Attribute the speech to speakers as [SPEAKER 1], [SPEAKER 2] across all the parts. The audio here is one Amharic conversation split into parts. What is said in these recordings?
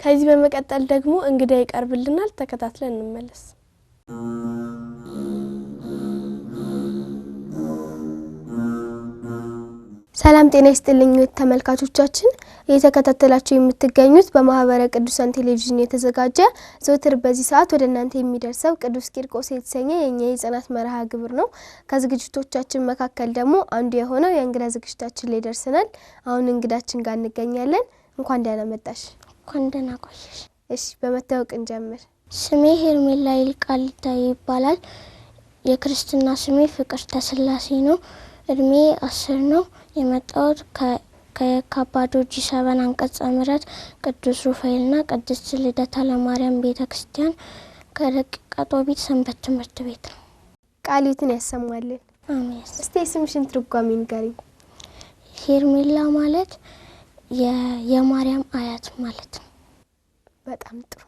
[SPEAKER 1] ከዚህ በመቀጠል ደግሞ እንግዳ ይቀርብልናል ተከታትለን እንመለስ። ሰላም ጤና ይስጥልኝ ተመልካቾቻችን እየተከታተላችሁ የምትገኙት በማህበረ ቅዱሳን ቴሌቪዥን የተዘጋጀ ዘወትር በዚህ ሰዓት ወደ እናንተ የሚደርሰው ቅዱስ ቂርቆስ የተሰኘ የኛ የጽናት መርሃ ግብር ነው። ከዝግጅቶቻችን መካከል ደግሞ አንዱ የሆነው የእንግዳ ዝግጅታችን ላይ ደርሰናል። አሁን እንግዳችን ጋር እንገኛለን። እንኳን ደህና መጣሽ።
[SPEAKER 2] እንኳን ደህና ቆየሽ።
[SPEAKER 1] እሺ በመታወቅ እንጀምር።
[SPEAKER 2] ስሜ ሄርሜላ ይልቃልታ ይባላል። የክርስትና ስሜ ፍቅርተ ስላሴ ነው። እድሜ 10 ነው። የመጣሁት ከካባዶ G7 አንቀጸ ምሕረት ቅዱስ ሩፋኤልና ቅድስት ልደታ ለማርያም ቤተክርስቲያን ከረቂቀ ጦቢት ሰንበት ትምህርት ቤት ነው።
[SPEAKER 1] ቃልዎትን ያሰማልን።
[SPEAKER 2] አሜን።
[SPEAKER 1] እስቲ ስምሽን ትርጓሜ ንገሪኝ።
[SPEAKER 2] ሄርሜላ ማለት የማርያም አያት ማለት ነው።
[SPEAKER 1] በጣም ጥሩ።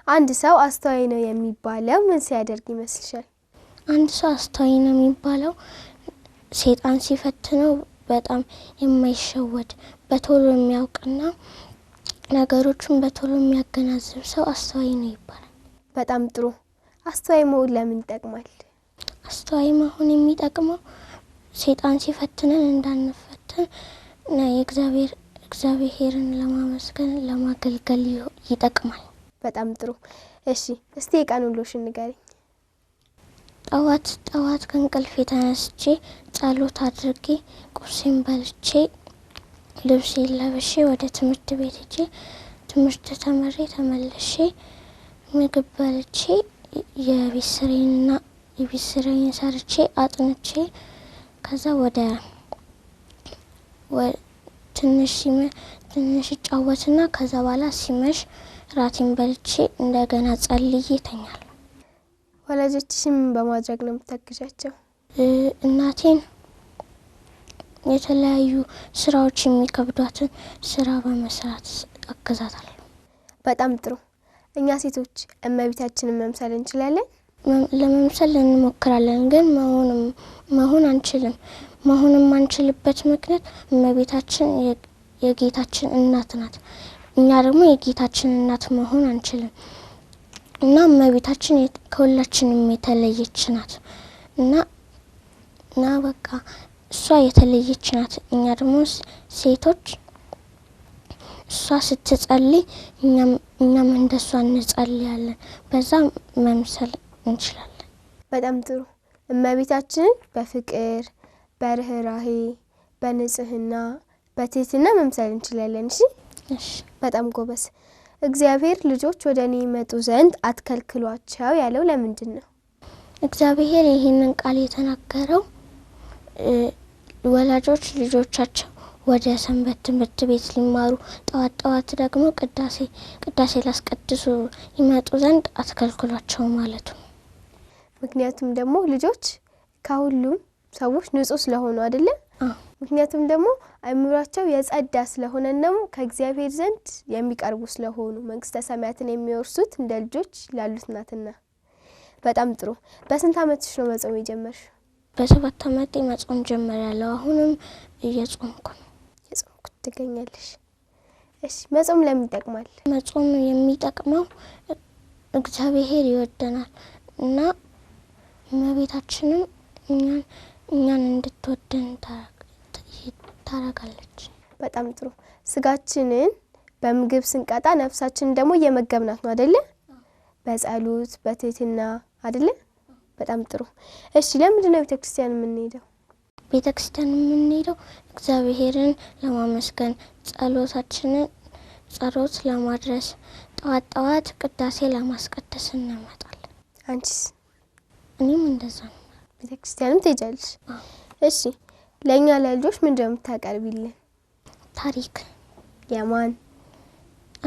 [SPEAKER 1] አንድ ሰው አስተዋይ ነው የሚባለው ምን ሲያደርግ ይመስልሻል?
[SPEAKER 2] አንድ ሰው አስተዋይ ነው የሚባለው ሰይጣን ሲፈትነው በጣም የማይሸወድ በቶሎ የሚያውቅና ነገሮችን በቶሎ የሚያገናዝብ ሰው አስተዋይ ነው ይባላል።
[SPEAKER 1] በጣም ጥሩ። አስተዋይ መሆን ለምን ይጠቅማል?
[SPEAKER 2] አስተዋይ መሆን የሚጠቅመው ሰይጣን ሲፈትነን እንዳንፈተን እና እግዚአብሔርን ለማመስገን ለማገልገል ይጠቅማል። በጣም ጥሩ።
[SPEAKER 1] እሺ እስቲ የቀን ውሎሽን ንገሪኝ።
[SPEAKER 2] ጠዋት ከእንቅልፌ ተነስቼ ጸሎት አድርጌ ቁርሴን በልቼ ልብሴን ለብሼ ወደ ትምህርት ቤት ሄጄ ትምህርት ተምሬ ተመልሼ ምግብ በልቼ የቤት ስራዬን ሰርቼ አጥንቼ ከዛ ወደ ትንሽ ጫወትና ከዛ በኋላ ሲመሽ ራቴን በልቼ እንደገና ጸልዬ እተኛለሁ።
[SPEAKER 1] ወላጆችሽን በማድረግ ነው የምታግዣቸው?
[SPEAKER 2] እናቴን የተለያዩ ስራዎች የሚከብዷትን ስራ በመስራት አግዛታለሁ።
[SPEAKER 1] በጣም ጥሩ። እኛ ሴቶች እመቤታችንን መምሰል እንችላለን?
[SPEAKER 2] ለመምሰል እንሞክራለን ግን መሆን አንችልም። መሆንም አንችልበት ምክንያት እመቤታችን የጌታችን እናት ናት። እኛ ደግሞ የጌታችን እናት መሆን አንችልም። እና እመቤታችን ከሁላችንም የተለየች ናት እና በቃ እሷ የተለየች ናት። እኛ ደግሞ ሴቶች እሷ ስትጸልይ እኛም እንደሷ እንጸልያለን። በዛ መምሰል እንችላለን።
[SPEAKER 1] በጣም ጥሩ። እመቤታችንን በፍቅር በርህራሄ በንጽህና በትህትና መምሰል እንችላለን። እሺ በጣም ጎበዝ። እግዚአብሔር ልጆች ወደኔ ይመጡ ዘንድ አትከልክሏቸው ያለው ለምንድን ነው?
[SPEAKER 2] እግዚአብሔር ይሄንን ቃል የተናገረው ወላጆች ልጆቻቸው ወደ ሰንበት ትምህርት ቤት ሊማሩ ጠዋት ደግሞ ቅዳሴ ላስቀድሱ ይመጡ ዘንድ አትከልክሏቸው ማለት ነው።
[SPEAKER 1] ምክንያቱም ደግሞ ልጆች ከሁሉም ሰዎች ንጹህ ስለሆኑ አይደለ? ምክንያቱም ደግሞ አእምሯቸው የጸዳ ስለሆነ ነው ከእግዚአብሔር ዘንድ የሚቀርቡ ስለሆኑ መንግስተ ሰማያትን የሚወርሱት እንደ ልጆች ላሉት ናትና። በጣም ጥሩ። በስንት አመትሽ ነው መጾም የጀመርሽ?
[SPEAKER 2] በ7 አመቴ መጾም ጀመርያለሁ። አሁንም እየጾምኩ
[SPEAKER 1] ትገኛለሽ። እሺ መጾም ለምን ይጠቅማል?
[SPEAKER 2] መጾም የሚጠቅመው እግዚአብሔር ይወደናል እና እመቤታችንም እኛን እንድትወደን ታረጋለች።
[SPEAKER 1] በጣም ጥሩ። ስጋችንን በምግብ ስንቀጣ ነፍሳችንን ደግሞ እየመገብናት ነው አይደለ? በጸሎት በትህትና አይደለ? በጣም ጥሩ። እሺ ለምንድን ነው ቤተክርስቲያን የምንሄደው?
[SPEAKER 2] ቤተክርስቲያን የምንሄደው እግዚአብሔርን ለማመስገን ጸሎት ለማድረስ ጠዋት ቅዳሴ ለማስቀደስ እንመጣለን።
[SPEAKER 1] አንቺስ?
[SPEAKER 2] እኔም እንደዛ ነው።
[SPEAKER 1] ቤተክርስቲያንም ትሄጃለሽ? እሺ ለኛ ለልጆች ምን እንደምታቀርቢልን?
[SPEAKER 2] ታሪክ።
[SPEAKER 1] የማን?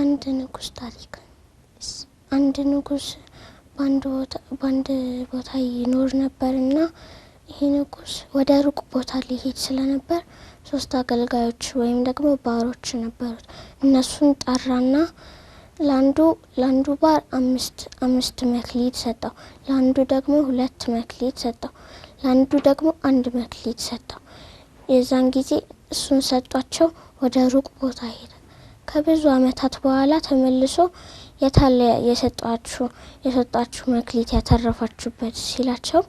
[SPEAKER 2] አንድ ንጉስ ታሪክ። አንድ ንጉስ ባንድ ቦታ ይኖር ነበርና ይሄ ንጉስ ወደ ሩቅ ቦታ ሊሄድ ስለነበር 3 አገልጋዮች ወይም ደግሞ ባሮች ነበሩት። እነሱን ጠራና ላንዱ ባር 5 መክሊት ሰጠው፣ ላንዱ ደግሞ 2 መክሊት ሰጠው፣ ላንዱ ደግሞ 1 መክሊት ሰጠው። የዛን ጊዜ እሱን ሰጧቸው ወደ ሩቅ ቦታ ሄደ። ከብዙ አመታት በኋላ ተመልሶ የታለ የሰጣችሁ መክሊት ያተረፋችሁበት ሲላቸው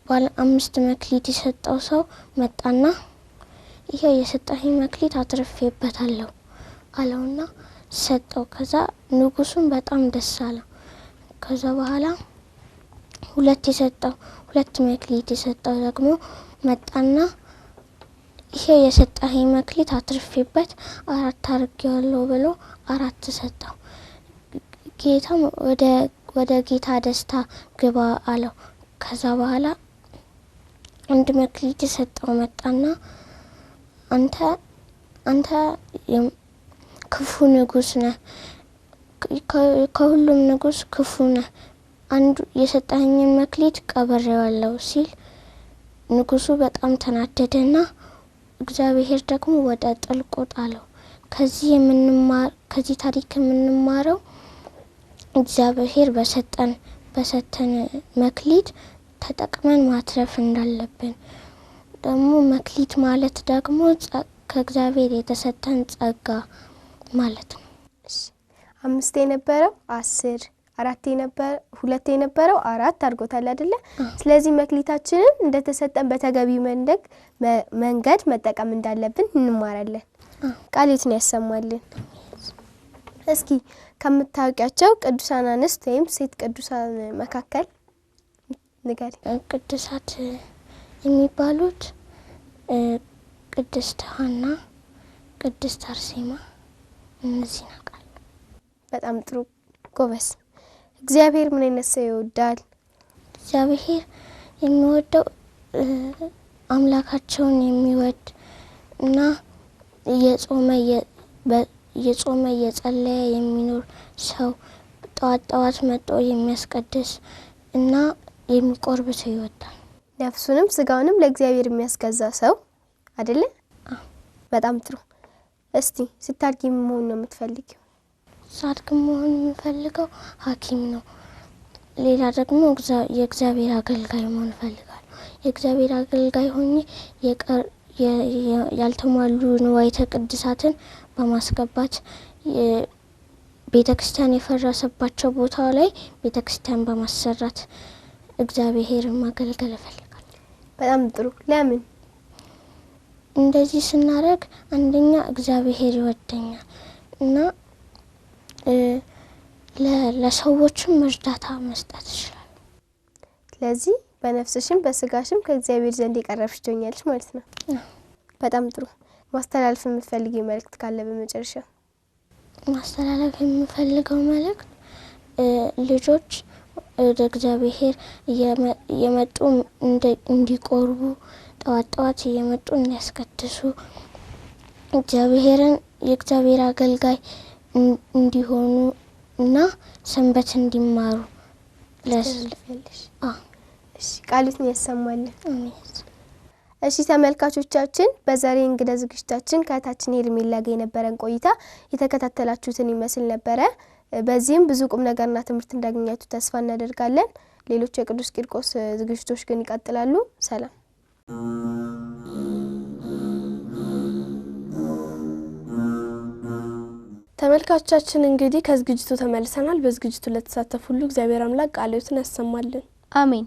[SPEAKER 2] ባለ 5 መክሊት የሰጠው ሰው መጣና ይሄ የሰጠኸኝ መክሊት አትርፌበታለሁ አለውና ሰጠው። ከዛ ንጉሱን በጣም ደስ አለው። ከዛ በኋላ 2 መክሊት የሰጠው ደግሞ መጣና ይሄ የሰጠኸኝ መክሊት አትርፌበት 4 አድርጌዋለሁ ብሎ 4 ሰጠው። ጌታም ወደ ጌታ ደስታ ግባ አለው። ከዛ በኋላ 1 መክሊት የሰጠው መጣና አንተ ክፉ ንጉስ ነህ፣ ከሁሉም ንጉስ ክፉ ነህ፣ አንዱ የሰጠኸኝ መክሊት ቀበሬዋለሁ ሲል ንጉሱ በጣም ተናደደና እግዚአብሔር ደግሞ ወደ ጥልቁ ጣለው። ከዚህ ታሪክ የምንማረው እግዚአብሔር በሰጠን መክሊት ተጠቅመን ማትረፍ እንዳለብን፣ ደግሞ መክሊት ማለት ደግሞ ከእግዚአብሔር የተሰጠን ጸጋ ማለት ነው።
[SPEAKER 1] 5 የነበረው 10 2 የነበረው 4 አድርጎታል አይደለ? ስለዚህ መክሊታችንን እንደተሰጠን በተገቢ መንገድ መጠቀም እንዳለብን እንማራለን። ቃልቱን ያሰማልን። እስኪ ከምታውቂያቸው ቅዱሳን አንስት ወይም ሴት ቅዱሳን መካከል ንገሪ።
[SPEAKER 2] ቅዱሳት የሚባሉት ቅድስት ሐና፣ ቅድስት አርሴማ እነዚህ ናቸው።
[SPEAKER 1] በጣም ጥሩ ጎበስ። እግዚአብሔር ምን አይነት ሰው ይወዳል?
[SPEAKER 2] እግዚአብሔር የሚወደው አምላካቸውን የሚወድ እና የጾመ የጸለየ የሚኖር ሰው፣ ጠዋት መጥቶ የሚያስቀድስ እና የሚቆርብ ሰው ይወዳል።
[SPEAKER 1] ነፍሱንም ስጋውንም ለእግዚአብሔር የሚያስገዛ ሰው አይደለ? በጣም ጥሩ። እስቲ ስታድጊ መሆን ነው የምትፈልጊው?
[SPEAKER 2] ሳድግ መሆን የምፈልገው ሐኪም ነው። ሌላ ደግሞ የእግዚአብሔር አገልጋይ መሆን እፈልጋለሁ። የእግዚአብሔር አገልጋይ ሆኜ ያልተሟሉ ንዋያተ ቅድሳትን በማስገባት ቤተክርስቲያን የፈረሰባቸው ቦታ ላይ ቤተክርስቲያን በማሰራት እግዚአብሔርን ማገልገል እፈልጋለሁ።
[SPEAKER 1] በጣም ጥሩ። ለምን?
[SPEAKER 2] እንደዚህ ስናደርግ አንደኛ እግዚአብሔር ይወደኛል እና ለሰዎችም እርዳታ መስጠት ይችላል።
[SPEAKER 1] ስለዚህ በነፍስሽም በስጋሽም ከእግዚአብሔር ዘንድ የቀረብሽ ትሆኛለሽ ማለት ነው። በጣም ጥሩ። ማስተላለፍ የምትፈልጊው መልእክት ካለ በመጨረሻ?
[SPEAKER 2] ማስተላለፍ የምፈልገው መልእክት ልጆች ወደ እግዚአብሔር የመጡ እንዲቆርቡ፣ ጠዋት እየመጡ እንዲያስቀድሱ፣ የእግዚአብሔር አገልጋይ እንዲሆኑ እና ሰንበት እንዲማሩ ለስልፈልሽ።
[SPEAKER 1] እሺ፣ ቃልቱን ያሰማልን።
[SPEAKER 2] አሜን።
[SPEAKER 1] እሺ ተመልካቾቻችን፣ በዛሬ እንግዳ ዝግጅታችን ከታችን ሄርሜላ ጋር የነበረን ቆይታ የተከታተላችሁትን ይመስል ነበረ። በዚህም ብዙ ቁም ነገርና ትምህርት እንዳገኛችሁ ተስፋ እናደርጋለን። ሌሎች የቅዱስ ቂርቆስ ዝግጅቶች ግን ይቀጥላሉ። ሰላም።
[SPEAKER 3] ተመልካቾቻችን እንግዲህ ከዝግጅቱ ተመልሰናል። በዝግጅቱ ለተሳተፉ ሁሉ እግዚአብሔር አምላክ ቃሉን ያሰማልን።
[SPEAKER 1] አሜን።